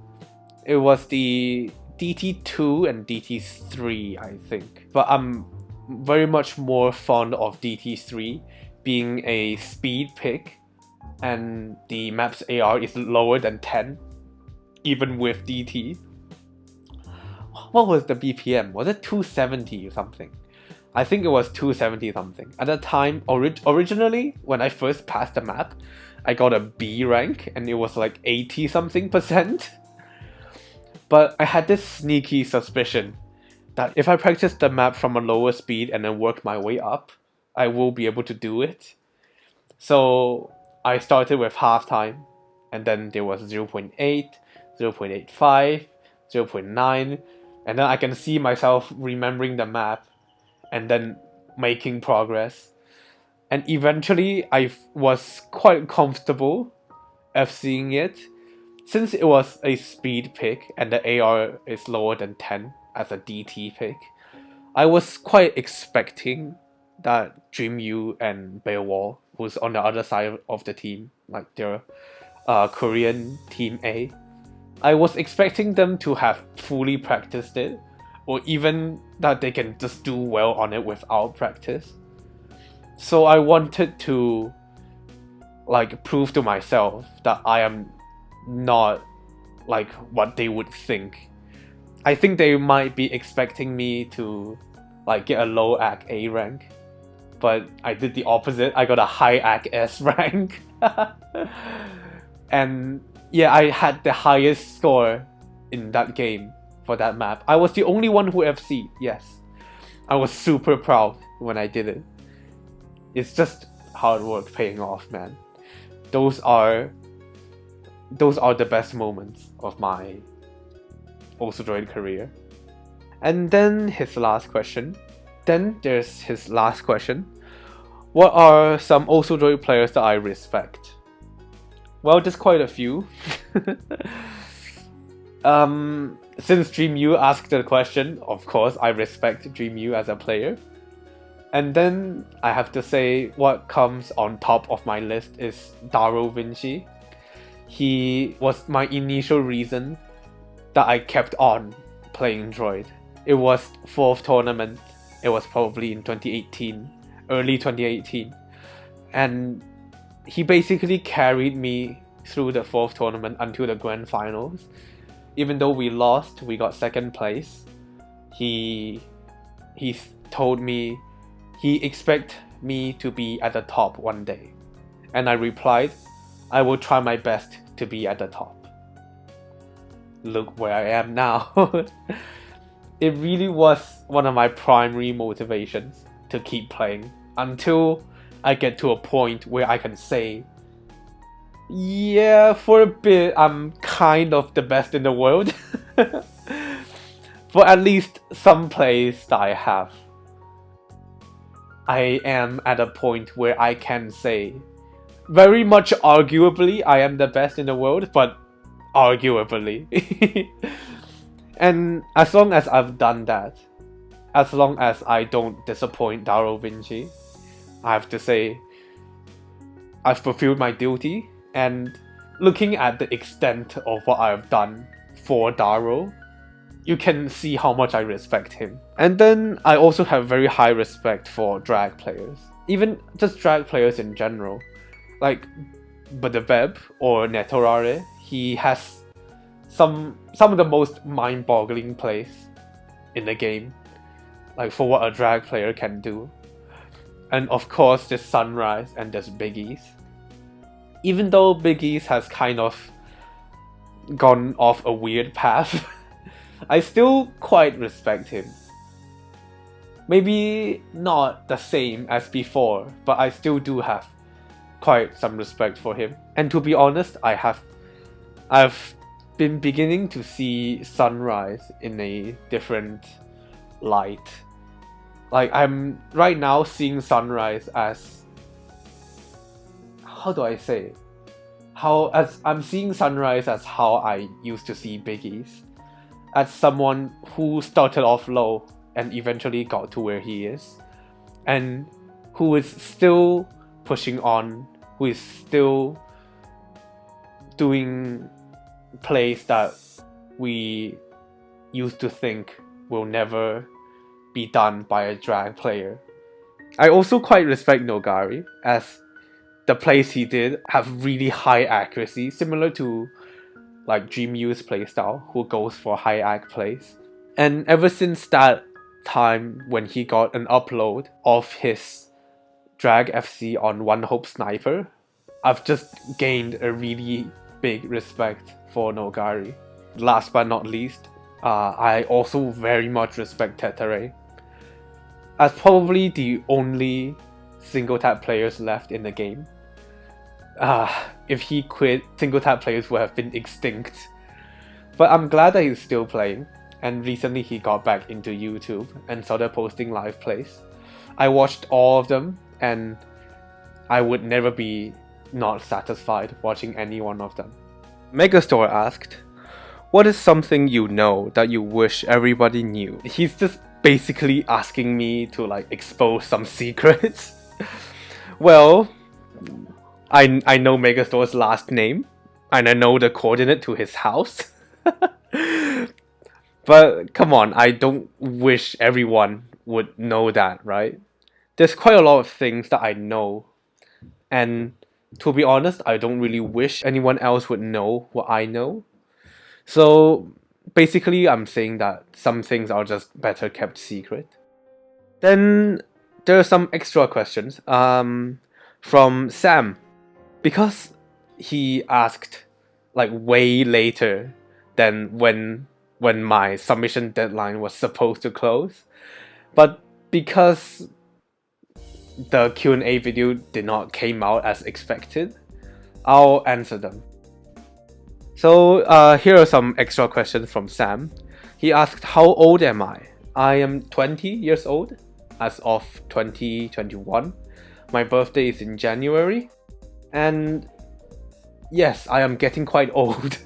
It was the DT2 and DT3, I think. But I'm very much more fond of DT3 being a speed pick, and the map's AR is lower than 10, even with DT. What was the BPM? Was it 270 or something? I think it was 270 something. At the time, originally, when I first passed the map, I got a B rank and it was like 80 something %. But I had this sneaky suspicion that if I practice the map from a lower speed and then work my way up, I will be able to do it. So I started with halftime, and then there was 0.8, 0.85, 0.9, and then I can see myself remembering the map and then making progress. And eventually I was quite comfortable FCing it. Since it was a speed pick and the AR is lower than 10 as a DT pick, I was quite expecting that dreamu and Beowulf who's on the other side of the team, like they're Korean Team A. I was expecting them to have fully practiced it, or even that they can just do well on it without practice. So I wanted to like prove to myself that I am not like what they would think. I think they might be expecting me to like get a low AC A rank, but I did the opposite. I got a high AC S rank. And yeah, I had the highest score in that game for that map. I was the only one who FC, yes. I was super proud when I did it. It's just hard work paying off, man. Those are the best moments of my Also Droid career. And then his last question. Then there's his last question. What are some Also Droid players that I respect? Well, there's quite a few. Since dreamu asked the question, of course I respect dreamu as a player. And then I have to say what comes on top of my list is Daro Vinci. He was my initial reason that I kept on playing Droid. It was 4th tournament. It was probably in 2018, early 2018. And he basically carried me through the 4th tournament until the grand finals. Even though we lost, we got 2nd place. He told me he expected me to be at the top one day. And I replied, I will try my best to be at the top. Look where I am now. It really was one of my primary motivations to keep playing until I get to a point where I can say, yeah, for a bit I'm kind of the best in the world. For at least some plays that I have, I am at a point where I can say, very much arguably, I am the best in the world, but arguably. And as long as I've done that, as long as I don't disappoint Daro Vinci, I have to say I've fulfilled my duty. And looking at the extent of what I've done for Daro, you can see how much I respect him. And then I also have very high respect for drag players. Even just drag players in general. Like Badabeb or Netorare, he has some of the most mind-boggling plays in the game. Like for what a drag player can do. And of course there's Sunrise and there's Biggies. Even though Biggies has kind of gone off a weird path, I still quite respect him. Maybe not the same as before, but I still do have quite some respect for him. And to be honest, I've been beginning to see Sunrise in a different light. Like I'm right now seeing Sunrise as, how do I say? I'm seeing Sunrise as how I used to see Biggies. As someone who started off low and eventually got to where he is. And who is still pushing on, who is still doing plays that we used to think will never be done by a drag player. I also quite respect Nogari, as the plays he did have really high accuracy, similar to like dreamu's playstyle, who goes for high AC plays. And ever since that time when he got an upload of his drag FC on One Hope Sniper, I've just gained a really big respect for Nogari. Last but not least, I also very much respect Tetere, as probably the only single tap players left in the game. If he quit, single tap players would have been extinct. But I'm glad that he's still playing, and recently he got back into YouTube and started posting live plays. I watched all of them, and I would never be not satisfied watching any one of them. Megastore asked, what is something you know that you wish everybody knew? He's just basically asking me to like expose some secrets. Well, I know Megastore's last name, and I know the coordinate to his house. But come on, I don't wish everyone would know that, right? There's quite a lot of things that I know, and to be honest, I don't really wish anyone else would know what I know. So basically, I'm saying that some things are just better kept secret. Then there are some extra questions from Sam, because he asked like way later than when my submission deadline was supposed to close, but because the Q&A video did not came out as expected, I'll answer them. So here are some extra questions from Sam. He asked, how old am I? I am 20 years old as of 2021. My birthday is in January. And yes, I am getting quite old.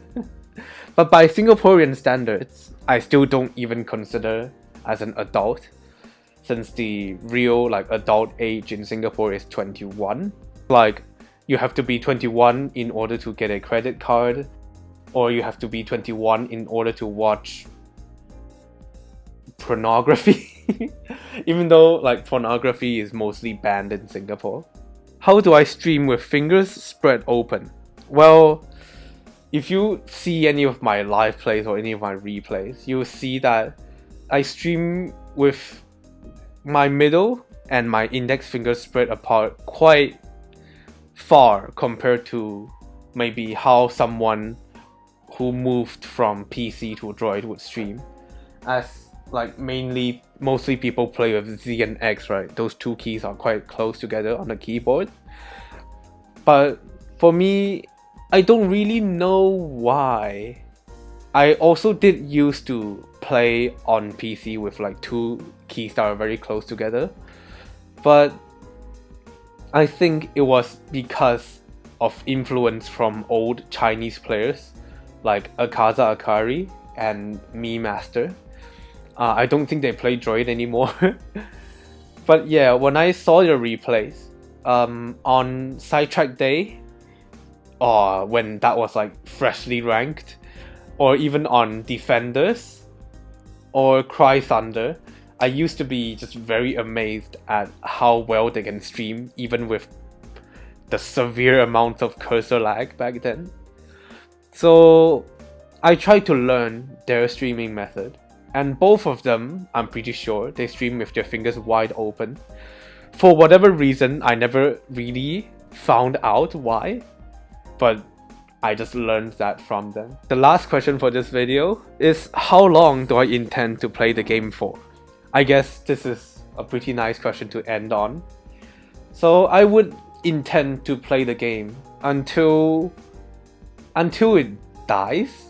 But by Singaporean standards, I still don't even consider as an adult, since the real like adult age in Singapore is 21. Like, you have to be 21 in order to get a credit card, or you have to be 21 in order to watch pornography. Even though like pornography is mostly banned in Singapore. How do I stream with fingers spread open? Well, if you see any of my live plays or any of my replays, you'll see that I stream with my middle and my index fingers spread apart quite far compared to maybe how someone who moved from PC to Droid would stream. As like mostly people play with Z and X, right? Those two keys are quite close together on the keyboard. But for me, I don't really know why. I also did used to play on PC with like two keys that are very close together, but I think it was because of influence from old Chinese players like Akaza Akari and Me Master. I don't think they play Droid anymore. But yeah, when I saw your replays on Sidetrack Day, or when that was like freshly ranked, or even on Defenders or Cry Thunder, I used to be just very amazed at how well they can stream even with the severe amount of cursor lag back then. So I tried to learn their streaming method, and both of them, I'm pretty sure, they stream with their fingers wide open. For whatever reason, I never really found out why, but I just learned that from them. The last question for this video is, how long do I intend to play the game for? I guess this is a pretty nice question to end on. So I would intend to play the game until it dies,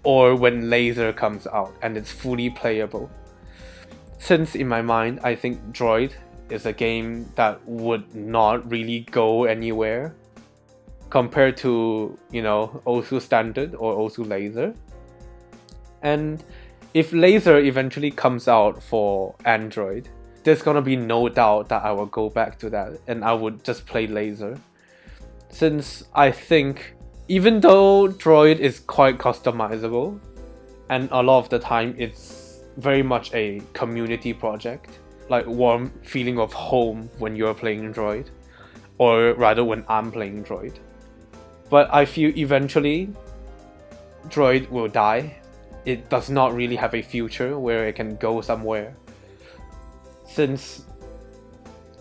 or when Laser comes out and it's fully playable. Since in my mind, I think Droid is a game that would not really go anywhere compared to, you know, Osu Standard or Osu Laser. And if Laser eventually comes out for Android, there's gonna be no doubt that I will go back to that and I would just play Laser. Since I think, even though Droid is quite customizable, and a lot of the time it's very much a community project, like warm feeling of home when you're playing Droid, or rather when I'm playing Droid. But I feel eventually Droid will die. It does not really have a future where it can go somewhere. Since,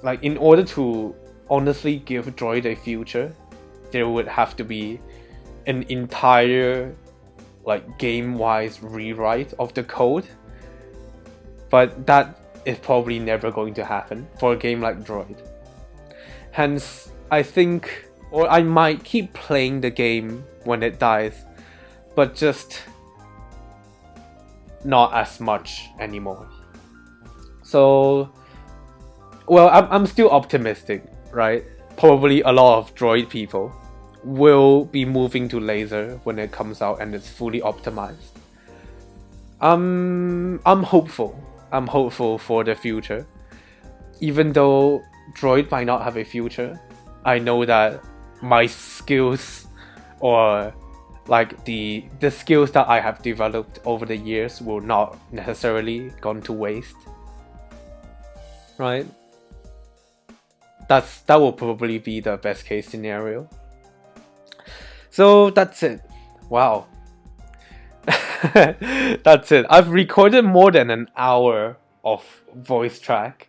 like, in order to honestly give Droid a future, there would have to be an entire, like, game-wise rewrite of the code. But that is probably never going to happen for a game like Droid. Hence, I think, or I might keep playing the game when it dies, but just not as much anymore. So, well, I'm still optimistic, right? Probably a lot of Droid people will be moving to Laser when it comes out and it's fully optimized. I'm hopeful. I'm hopeful for the future. Even though Droid might not have a future, I know that my skills or like the skills that I have developed over the years will not necessarily gone to waste, right? That will probably be the best case scenario. So that's it. Wow. That's it. I've recorded more than an hour of voice track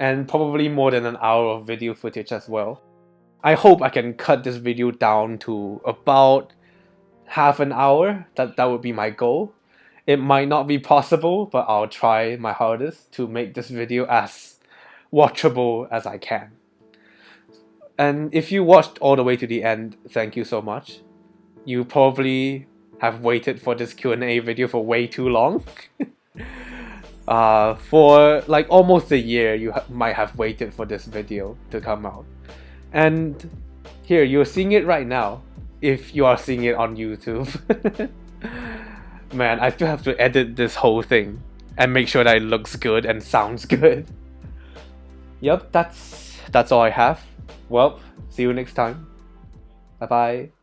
and probably more than an hour of video footage as well. I hope I can cut this video down to about half an hour. That would be my goal. It might not be possible, but I'll try my hardest to make this video as watchable as I can. And if you watched all the way to the end, thank you so much. You probably have waited for this Q&A video for way too long. For like almost a year, you might have waited for this video to come out. And here, you're seeing it right now, if you are seeing it on YouTube. Man, I still have to edit this whole thing and make sure that it looks good and sounds good. Yep, that's all I have. Well, see you next time. Bye bye.